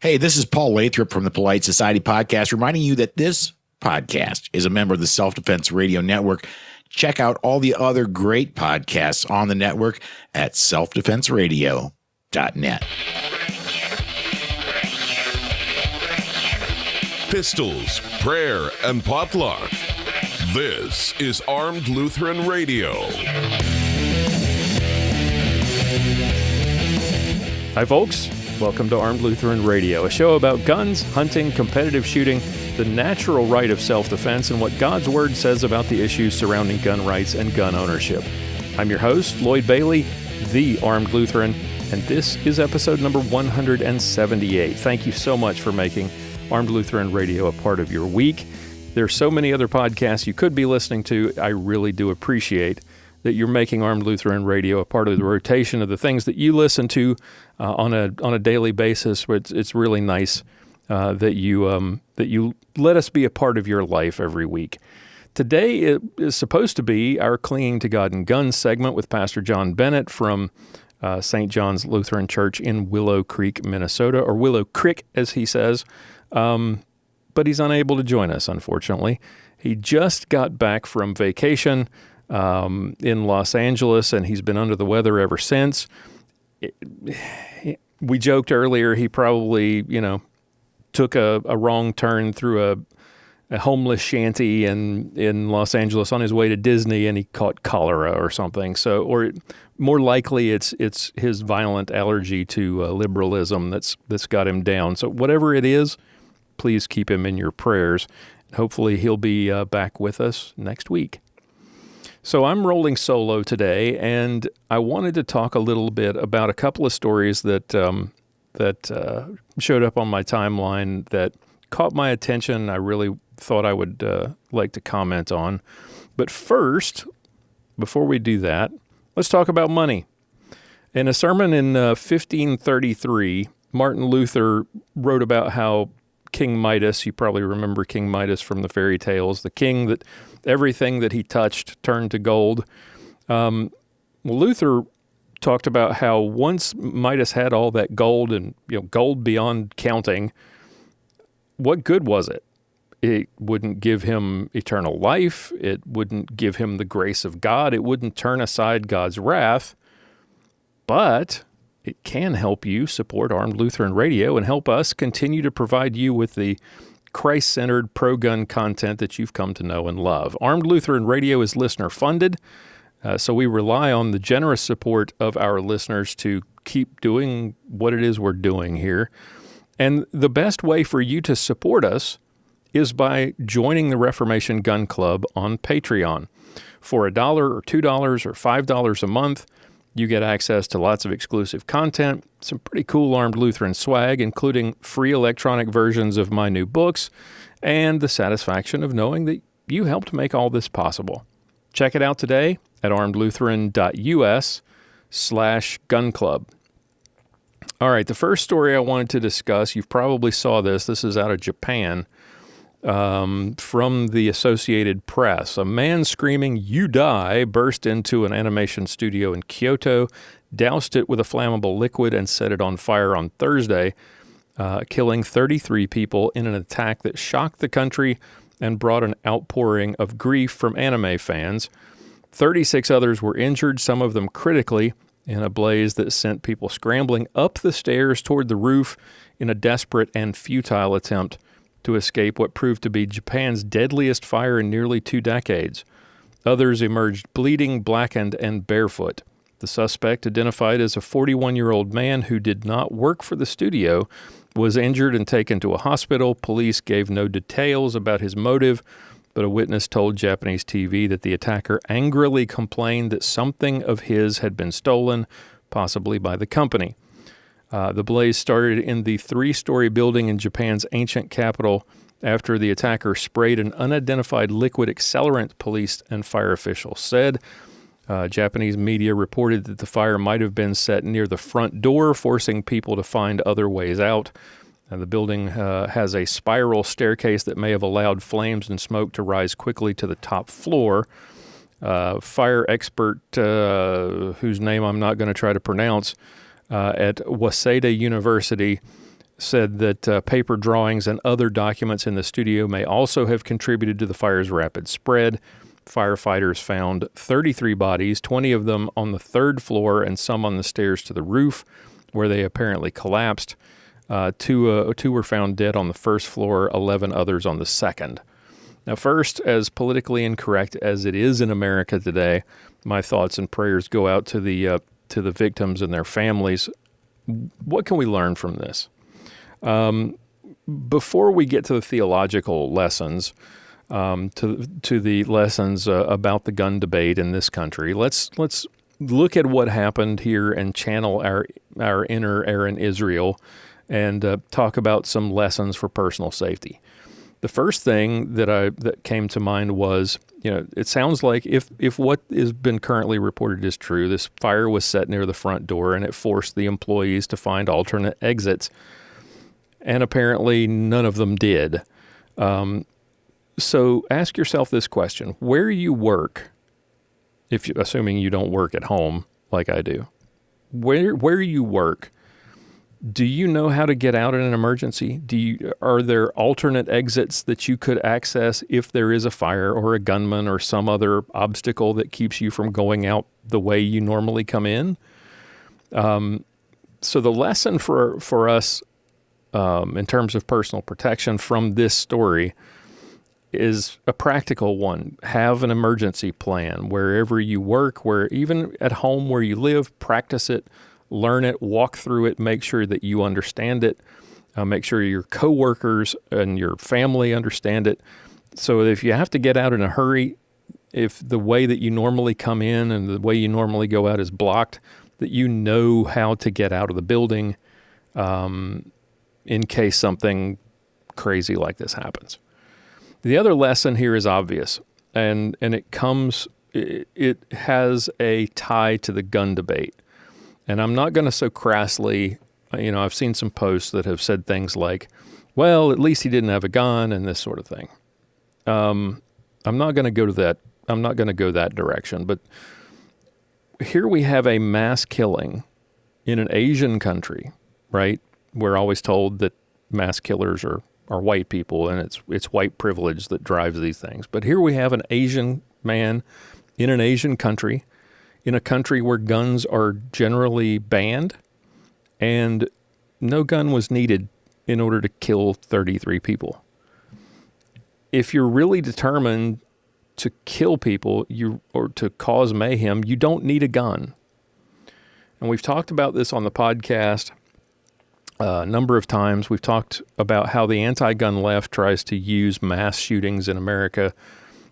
Hey, this is Paul Lathrop from the Polite Society Podcast, reminding you that this podcast is a member of the Self-Defense Radio Network. Check out all the other great podcasts on the network at selfdefenseradio.net. Pistols, prayer, and potluck. This is Armed Lutheran Radio. Hi, folks. Welcome to Armed Lutheran Radio, a show about guns, hunting, competitive shooting, the natural right of self-defense, and what God's Word says about the issues surrounding gun rights and gun ownership. I'm your host, Lloyd Bailey, the Armed Lutheran, and this is episode number 178. Thank you so much for making Armed Lutheran Radio a part of your week. There are so many other podcasts you could be listening to. I really do appreciate that you're making Armed Lutheran Radio a part of the rotation of the things that you listen to on a daily basis. It's really nice that you let us be a part of your life every week. Today it is supposed to be our Clinging to God and Guns segment with Pastor John Bennett from St. John's Lutheran Church in Willow Creek, Minnesota, or Willow Creek, as he says. But he's unable to join us, unfortunately. He just got back from vacation in Los Angeles, and he's been under the weather ever since. We joked earlier he probably, took a wrong turn through a homeless shanty in Los Angeles on his way to Disney, and he caught cholera or something. So, or more likely, it's his violent allergy to liberalism that's got him down. So, whatever it is, please keep him in your prayers. Hopefully, he'll be back with us next week. So I'm rolling solo today, and I wanted to talk a little bit about a couple of stories that showed up on my timeline that caught my attention. I really thought I would like to comment on. But first, before we do that, let's talk about money. In a sermon in 1533, Martin Luther wrote about how King Midas, you probably remember King Midas from the fairy tales, the king that everything that he touched turned to gold. Luther talked about how once Midas had all that gold and gold beyond counting, what good was it? It wouldn't give him eternal life. It wouldn't give him the grace of God. It wouldn't turn aside God's wrath. But it can help you support Armed Lutheran Radio and help us continue to provide you with the Christ-centered pro-gun content that you've come to know and love. Armed Lutheran Radio is listener-funded, so we rely on the generous support of our listeners to keep doing what it is we're doing here. And the best way for you to support us is by joining the Reformation Gun Club on Patreon. For $1 or $2 or $5 a month, you get access to lots of exclusive content, some pretty cool Armed Lutheran swag, including free electronic versions of my new books, and the satisfaction of knowing that you helped make all this possible. Check it out today at armedlutheran.us/gunclub. All right, the first story I wanted to discuss, you probably saw this. This is out of Japan. From the Associated Press. A man screaming, "You die," burst into an animation studio in Kyoto, doused it with a flammable liquid, and set it on fire on Thursday, killing 33 people in an attack that shocked the country and brought an outpouring of grief from anime fans. 36 others were injured, some of them critically, in a blaze that sent people scrambling up the stairs toward the roof in a desperate and futile attempt to escape what proved to be Japan's deadliest fire in nearly 2 decades. Others emerged bleeding, blackened, and barefoot. The suspect, identified as a 41-year-old man who did not work for the studio, was injured and taken to a hospital. Police gave no details about his motive, but a witness told Japanese TV that the attacker angrily complained that something of his had been stolen, possibly by the company. The blaze started in the 3-story building in Japan's ancient capital after the attacker sprayed an unidentified liquid accelerant, police and fire officials said. Japanese media reported that the fire might have been set near the front door, forcing people to find other ways out. The building has a spiral staircase that may have allowed flames and smoke to rise quickly to the top floor. Fire expert, whose name I'm not going to try to pronounce, at Waseda University said that paper drawings and other documents in the studio may also have contributed to the fire's rapid spread. Firefighters found 33 bodies, 20 of them on the third floor and some on the stairs to the roof, where they apparently collapsed. Two were found dead on the first floor, 11 others on the second. Now, first, as politically incorrect as it is in America today, my thoughts and prayers go out to the victims and their families. What can we learn from this? Before we get to the theological lessons, to the lessons about the gun debate in this country, let's look at what happened here and channel our inner Aaron Israel and talk about some lessons for personal safety. The first thing that came to mind was, it sounds like if what has been currently reported is true, this fire was set near the front door and it forced the employees to find alternate exits, and apparently none of them did. So ask yourself this question: where you work, assuming you don't work at home like I do, where you work, do you know how to get out in an emergency? Are there alternate exits that you could access if there is a fire or a gunman or some other obstacle that keeps you from going out the way you normally come in? So the lesson for us in terms of personal protection from this story is a practical one. Have an emergency plan wherever you work, even at home where you live. Practice it. Learn it, walk through it, make sure that you understand it, make sure your coworkers and your family understand it. So if you have to get out in a hurry, if the way that you normally come in and the way you normally go out is blocked, that you know how to get out of the building in case something crazy like this happens. The other lesson here is obvious, and it has a tie to the gun debate. And I'm not going to so crassly, I've seen some posts that have said things like, well, at least he didn't have a gun and this sort of thing. I'm not going to go to that. I'm not going to go that direction. But here we have a mass killing in an Asian country, right? We're always told that mass killers are white people, and it's white privilege that drives these things. But here we have an Asian man in an Asian country, in a country where guns are generally banned, and no gun was needed in order to kill 33 people. If you're really determined to kill people or to cause mayhem, you don't need a gun. And we've talked about this on the podcast a number of times. We've talked about how the anti-gun left tries to use mass shootings in America,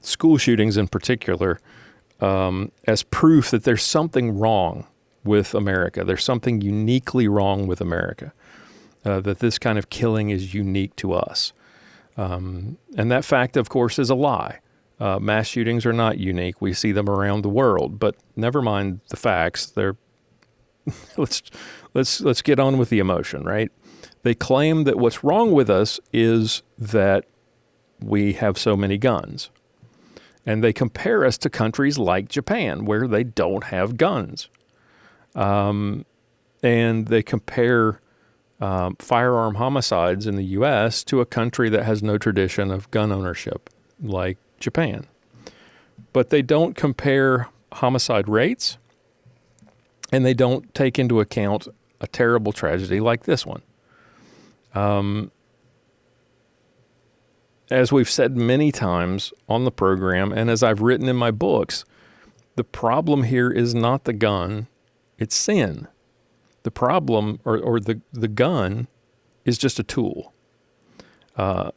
school shootings in particular, as proof that there's something wrong with America. There's something uniquely wrong with America, that this kind of killing is unique to us. And that fact, of course, is a lie. Mass shootings are not unique. We see them around the world, but never mind the facts. Let's get on with the emotion, right? They claim that what's wrong with us is that we have so many guns. And they compare us to countries like Japan, where they don't have guns. And they compare firearm homicides in the U.S. to a country that has no tradition of gun ownership, like Japan. But they don't compare homicide rates, and they don't take into account a terrible tragedy like this one. As we've said many times on the program, and as I've written in my books, the problem here is not the gun, it's sin. The problem, or the gun, is just a tool. The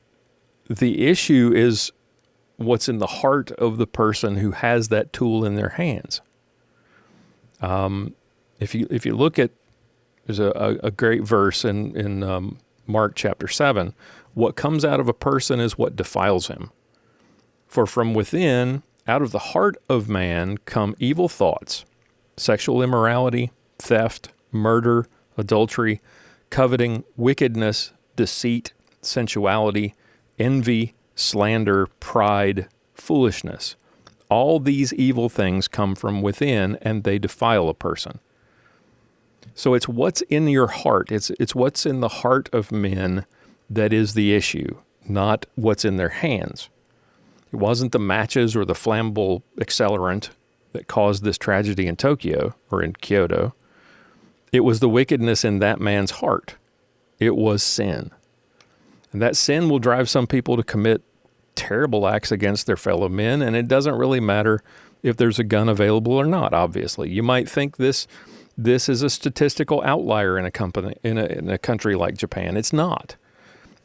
issue is what's in the heart of the person who has that tool in their hands. If you look at, there's a great verse in Mark chapter 7, what comes out of a person is what defiles him. For from within, out of the heart of man, come evil thoughts, sexual immorality, theft, murder, adultery, coveting, wickedness, deceit, sensuality, envy, slander, pride, foolishness. All these evil things come from within, and they defile a person. So it's what's in your heart. It's what's in the heart of men that is the issue, not what's in their hands. It wasn't the matches or the flammable accelerant that caused this tragedy in Tokyo or in Kyoto. It was the wickedness in that man's heart. It was sin. And that sin will drive some people to commit terrible acts against their fellow men, and it doesn't really matter if there's a gun available or not, obviously. You might think this is a statistical outlier in a country like Japan. It's not.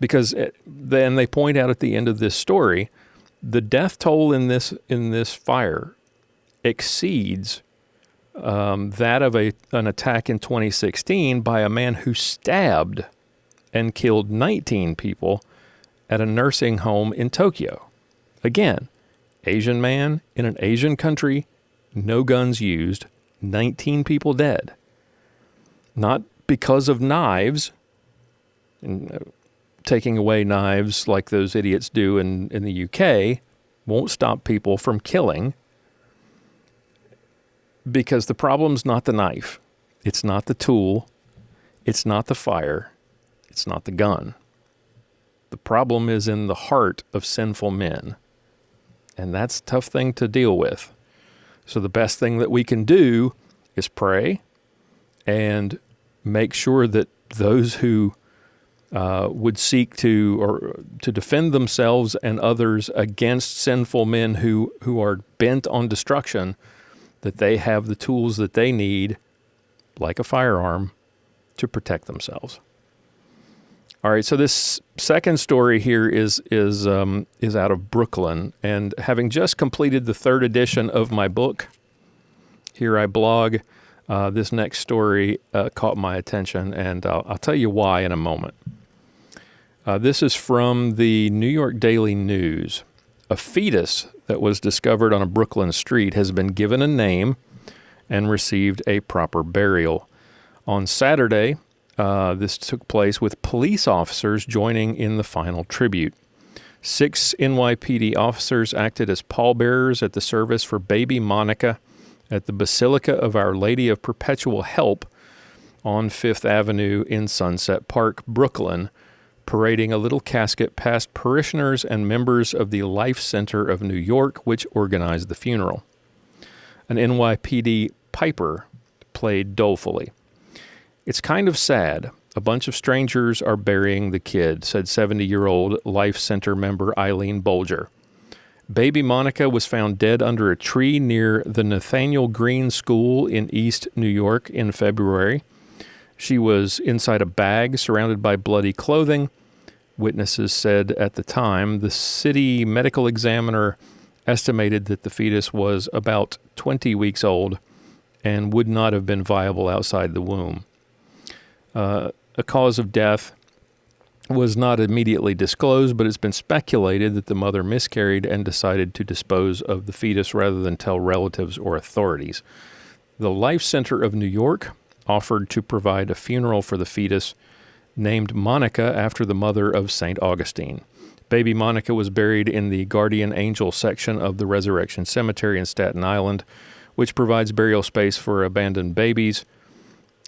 Because then they point out at the end of this story, the death toll in this fire exceeds that of an attack in 2016 by a man who stabbed and killed 19 people at a nursing home in Tokyo. Again, Asian man in an Asian country, no guns used, 19 people dead. Not because of knives, and taking away knives like those idiots do in the UK won't stop people from killing, because the problem's not the knife, it's not the tool, it's not the fire, it's not the gun. The problem is in the heart of sinful men, and that's a tough thing to deal with. So the best thing that we can do is pray and make sure that those who would seek to defend themselves and others against sinful men who are bent on destruction, that they have the tools that they need, like a firearm, to protect themselves. All right, so this second story here is out of Brooklyn, and having just completed the third edition of my book, Here I Blog, this next story caught my attention, and I'll tell you why in a moment. This is from the New York Daily News. A fetus that was discovered on a Brooklyn street has been given a name and received a proper burial. On Saturday, this took place with police officers joining in the final tribute. 6 NYPD officers acted as pallbearers at the service for baby Monica at the Basilica of Our Lady of Perpetual Help on 5th Avenue in Sunset Park, Brooklyn, parading a little casket past parishioners and members of the Life Center of New York, which organized the funeral. An NYPD piper played dolefully. "It's kind of sad. A bunch of strangers are burying the kid," said 70-year-old Life Center member Eileen Bolger. Baby Monica was found dead under a tree near the Nathaniel Green School in East New York in February. She was inside a bag surrounded by bloody clothing. Witnesses said at the time the city medical examiner estimated that the fetus was about 20 weeks old and would not have been viable outside the womb. A cause of death was not immediately disclosed, but it's been speculated that the mother miscarried and decided to dispose of the fetus rather than tell relatives or authorities. The Life Center of New York offered to provide a funeral for the fetus, named Monica after the mother of St. Augustine. Baby Monica was buried in the Guardian Angel section of the Resurrection Cemetery in Staten Island, which provides burial space for abandoned babies.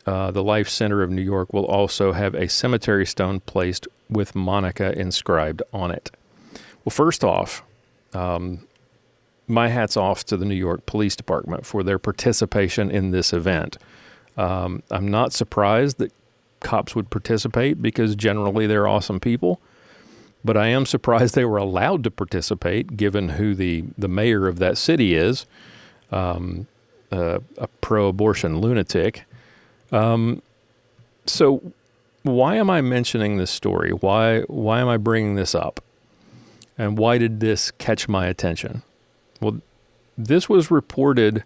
The Life Center of New York will also have a cemetery stone placed with Monica inscribed on it. Well, first off, my hat's off to the New York Police Department for their participation in this event. I'm not surprised that cops would participate because generally they're awesome people, but I am surprised they were allowed to participate given who the mayor of that city is, a pro-abortion lunatic. So why am I mentioning this story? Why am I bringing this up? And why did this catch my attention? Well, this was reported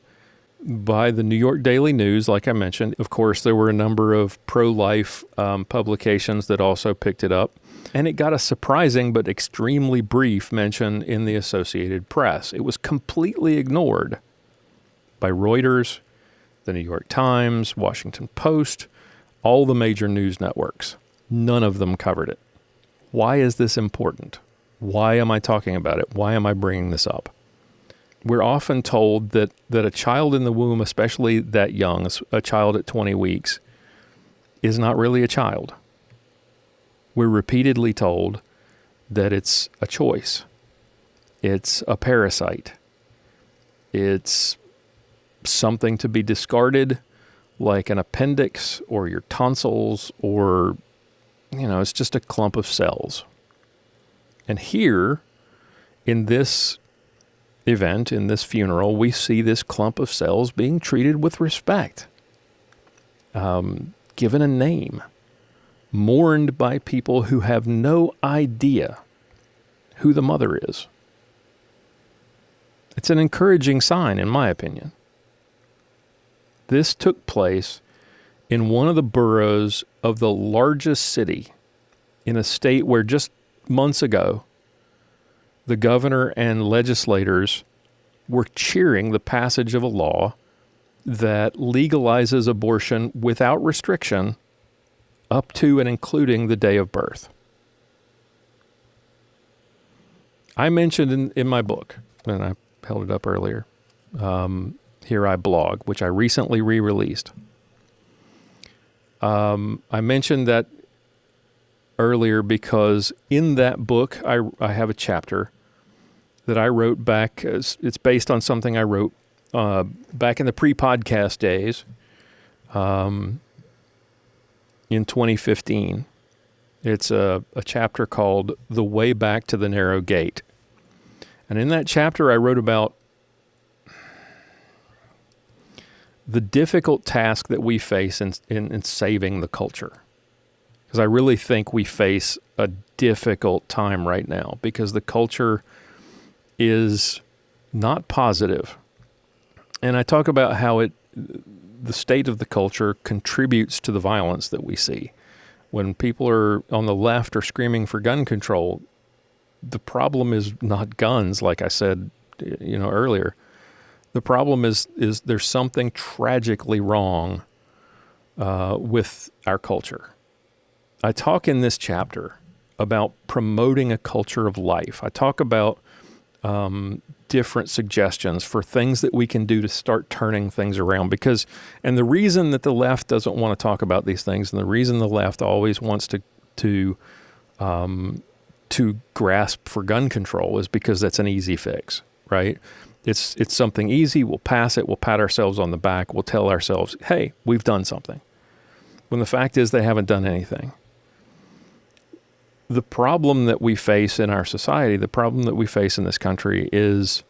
by the New York Daily News, like I mentioned. Of course, there were a number of pro-life publications that also picked it up. And it got a surprising but extremely brief mention in the Associated Press. It was completely ignored by Reuters, the New York Times, Washington Post, all the major news networks. None of them covered it. Why is this important? Why am I talking about it? Why am I bringing this up? We're often told that a child in the womb, especially that young, a child at 20 weeks, is not really a child. We're repeatedly told that it's a choice. It's a parasite. It's something to be discarded, like an appendix or your tonsils, or, it's just a clump of cells. And here, in this event, in this funeral, we see this clump of cells being treated with respect, given a name, mourned by people who have no idea who the mother is. It's an encouraging sign, in my opinion. This took place in one of the boroughs of the largest city in a state where just months ago, the governor and legislators were cheering the passage of a law that legalizes abortion without restriction up to and including the day of birth. I mentioned in my book, and I held it up earlier, Here I Blog, which I recently re-released. I mentioned that earlier because in that book, I have a chapter that I wrote back. It's based on something I wrote back in the pre-podcast days in 2015. It's a chapter called The Way Back to the Narrow Gate. And in that chapter, I wrote about the difficult task that we face in saving the culture. Because I really think we face a difficult time right now because the culture is not positive. And I talk about how the state of the culture contributes to the violence that we see. When people are on the left are screaming for gun control, the problem is not guns, like I said, earlier. The problem is there's something tragically wrong with our culture. I talk in this chapter about promoting a culture of life. I talk about different suggestions for things that we can do to start turning things around. And the reason that the left doesn't want to talk about these things, and the reason the left always wants to grasp for gun control, is because that's an easy fix, right? It's something easy. We'll pass it. We'll pat ourselves on the back. We'll tell ourselves, hey, we've done something. When the fact is they haven't done anything. The problem that we face in our society, the problem that we face in this country is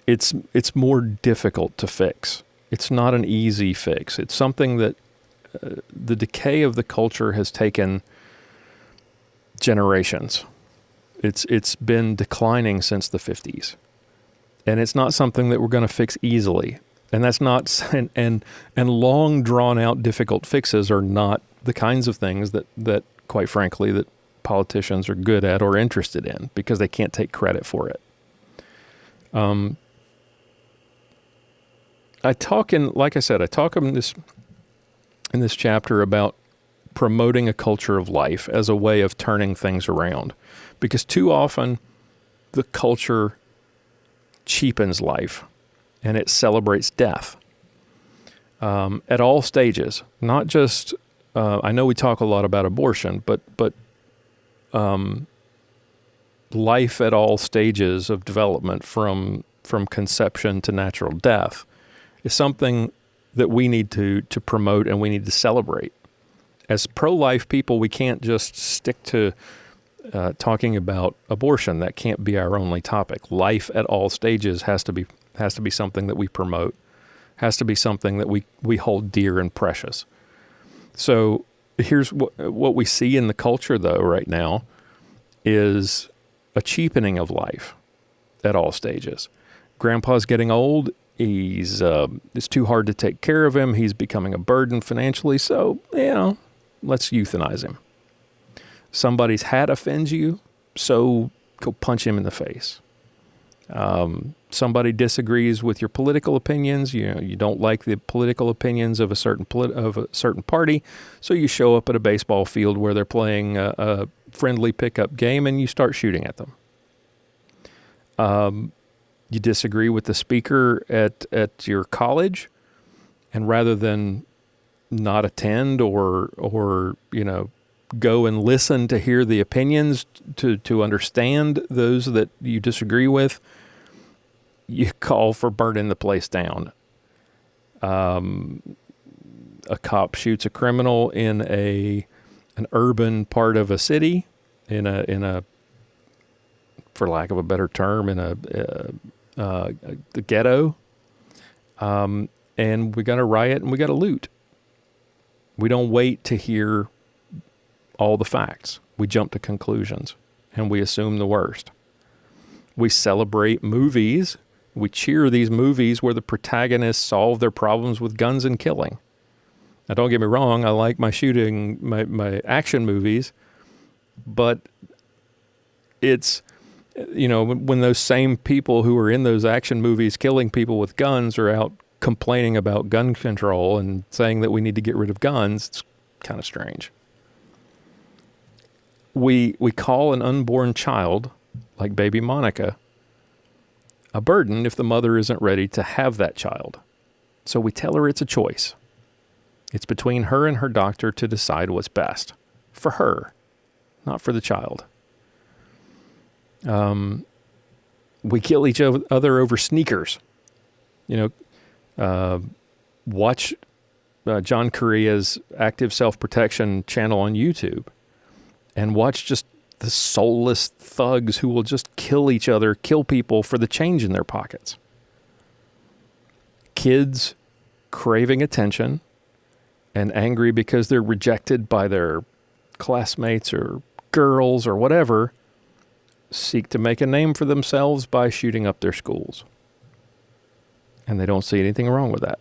it's more difficult to fix. It's not an easy fix. It's something that the decay of the culture has taken generations. It's been declining since the 50s. And it's not something that we're going to fix easily. And that's not and long drawn out difficult fixes are not the kinds of things that quite frankly that politicians are good at or interested in because they can't take credit for it. I talk in this chapter about promoting a culture of life as a way of turning things around, because too often the culture cheapens life and it celebrates death at all stages, not just I know we talk a lot about abortion, but life at all stages of development from conception to natural death is something that we need to promote and we need to celebrate. As pro-life people, we can't just stick to talking about abortion. That can't be our only topic. Life at all stages has to be something that we promote, has to be something that we hold dear and precious. So here's what we see in the culture, though, right now is a cheapening of life at all stages. Grandpa's getting old. It's too hard to take care of him. He's becoming a burden financially. So, let's euthanize him. Somebody's hat offends you, so go punch him in the face. Somebody disagrees with your political opinions. You don't like the political opinions of a certain party, so you show up at a baseball field where they're playing a friendly pickup game and you start shooting at them. You disagree with the speaker at your college, and rather than not attend or go and listen to hear the opinions to understand those that you disagree with, you call for burning the place down. A cop shoots a criminal in an urban part of a city, in a for lack of a better term, in the ghetto, and we got to riot and we got to loot. We don't wait to hear all the facts. We jump to conclusions and we assume the worst. We celebrate movies. We cheer these movies where the protagonists solve their problems with guns and killing. Now, don't get me wrong. I like my shooting, my action movies, but it's, when those same people who are in those action movies killing people with guns are out complaining about gun control and saying that we need to get rid of guns, it's kind of strange. We call an unborn child, like baby Monica, a burden if the mother isn't ready to have that child. So we tell her it's a choice. It's between her and her doctor to decide what's best for her, not for the child. We kill each other over sneakers. Watch John Correa's Active Self-Protection channel on YouTube and watch just the soulless thugs who will just kill each other, kill people for the change in their pockets. Kids craving attention and angry because they're rejected by their classmates or girls or whatever, seek to make a name for themselves by shooting up their schools. And they don't see anything wrong with that.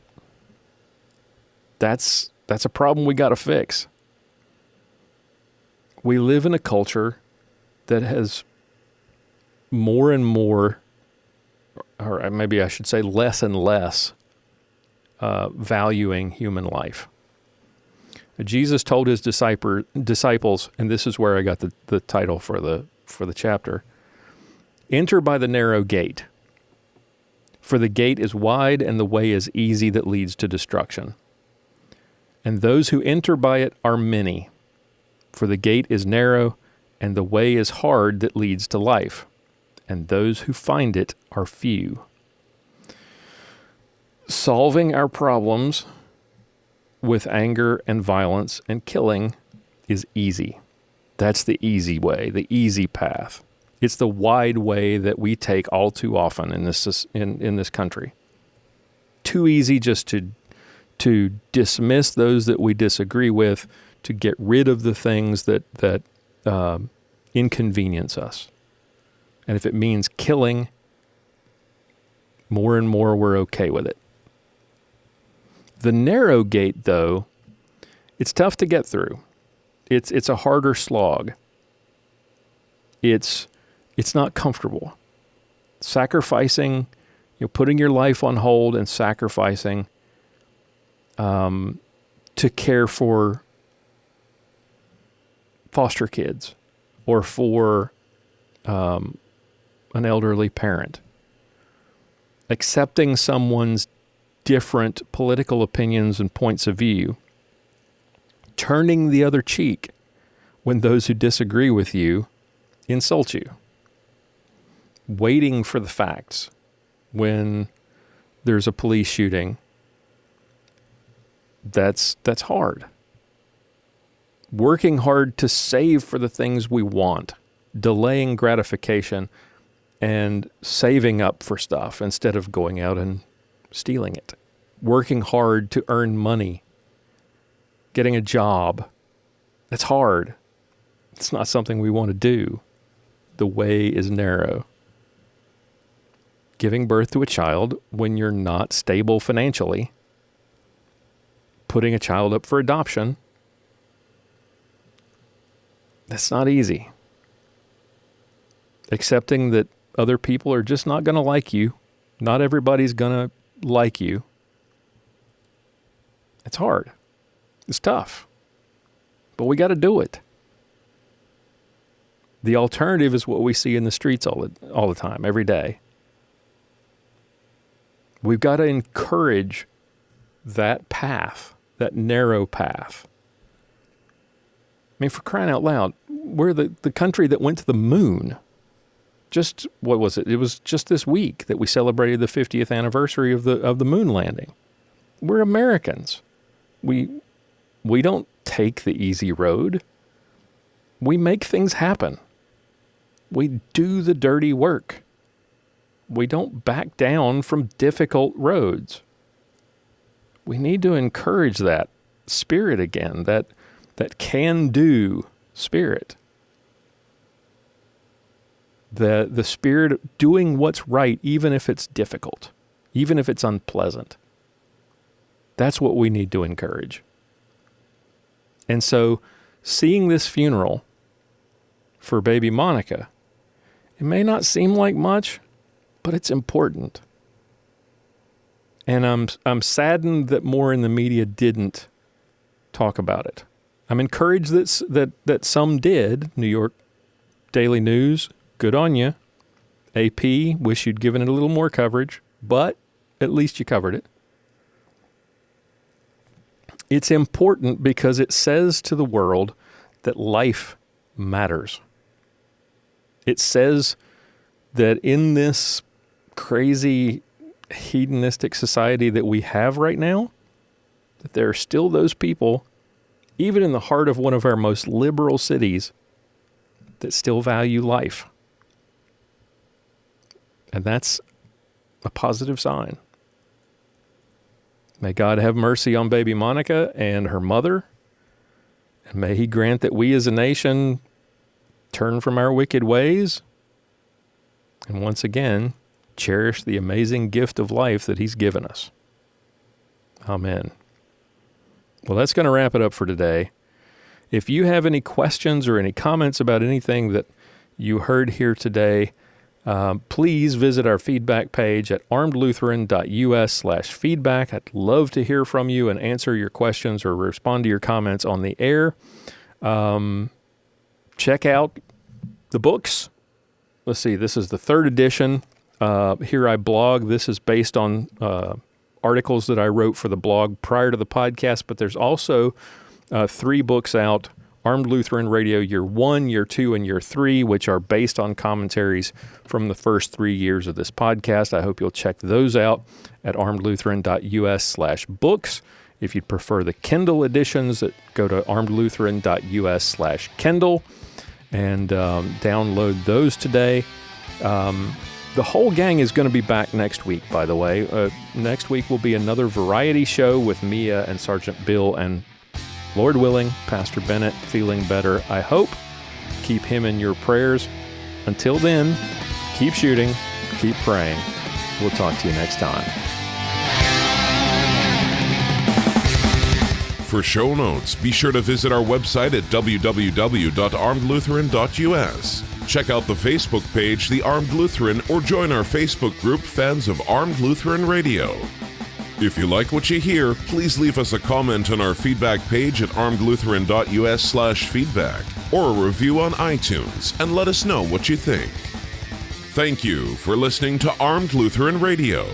That's a problem we got to fix. We live in a culture that has more and more, or maybe I should say less and less, valuing human life. Jesus told his disciples, and this is where I got the title for the chapter, "Enter by the narrow gate, for the gate is wide and the way is easy that leads to destruction. And those who enter by it are many, for the gate is narrow and the way is hard that leads to life, and those who find it are few." Solving our problems with anger and violence and killing is easy. That's the easy way, the easy path. It's the wide way that we take all too often in this country. Too easy just to dismiss those that we disagree with, to get rid of the things that inconvenience us. And if it means killing, more and more we're okay with it. The narrow gate, though, it's tough to get through. It's a harder slog. It's not comfortable. Sacrificing, putting your life on hold and sacrificing to care for foster kids or for an elderly parent. Accepting someone's different political opinions and points of view, turning the other cheek when those who disagree with you insult you, waiting for the facts when there's a police shooting. That's hard. Working hard to save for the things we want, delaying gratification and saving up for stuff instead of going out and stealing it. Working hard to earn money, getting a job. That's hard. It's not something we want to do. The way is narrow. Giving birth to a child when you're not stable financially, putting a child up for adoption, that's not easy. Accepting that other people are just not going to like you. Not everybody's going to like you. It's hard. It's tough. But we got to do it. The alternative is what we see in the streets all the time, every day. We've got to encourage that path that narrow path. I mean, for crying out loud, we're the country that went to the moon. Just, what was it? It was just this week that we celebrated the 50th anniversary of the moon landing. We're Americans. We don't take the easy road. We make things happen. We do the dirty work. We don't back down from difficult roads. We need to encourage that spirit again, that can-do spirit. The spirit of doing what's right, even if it's difficult, even if it's unpleasant. That's what we need to encourage. And so, seeing this funeral for baby Monica, it may not seem like much, but it's important. And I'm saddened that more in the media didn't talk about it. I'm encouraged that some did. New York Daily News, good on you. AP, wish you'd given it a little more coverage, but at least you covered it. It's important because it says to the world that life matters. It says that in this crazy hedonistic society that we have right now, that there are still those people, even in the heart of one of our most liberal cities, that still value life. And that's a positive sign. May God have mercy on baby Monica and her mother, and may he grant that we as a nation turn from our wicked ways and once again cherish the amazing gift of life that he's given us. Amen. Well, that's going to wrap it up for today. If you have any questions or any comments about anything that you heard here today, please visit our feedback page at armedlutheran.us/feedback. I'd love to hear from you and answer your questions or respond to your comments on the air. Check out the books. Let's see, this is the 3rd edition. Here I blog. This is based on articles that I wrote for the blog prior to the podcast, but there's also 3 books out: Armed Lutheran Radio Year 1, Year 2, and Year 3, which are based on commentaries from the first 3 years of this podcast. I hope you'll check those out at armedlutheran.us/books. If you'd prefer the Kindle editions, go to armedlutheran.us/Kindle and download those today. The whole gang is going to be back next week, by the way. Next week will be another variety show with Mia and Sergeant Bill, and Lord willing, Pastor Bennett feeling better, I hope. Keep him in your prayers. Until then, keep shooting, keep praying. We'll talk to you next time. For show notes, be sure to visit our website at www.armedlutheran.us. Check out the Facebook page, The Armed Lutheran, or join our Facebook group, Fans of Armed Lutheran Radio. If you like what you hear, please leave us a comment on our feedback page at armedlutheran.us/feedback or a review on iTunes and let us know what you think. Thank you for listening to Armed Lutheran Radio.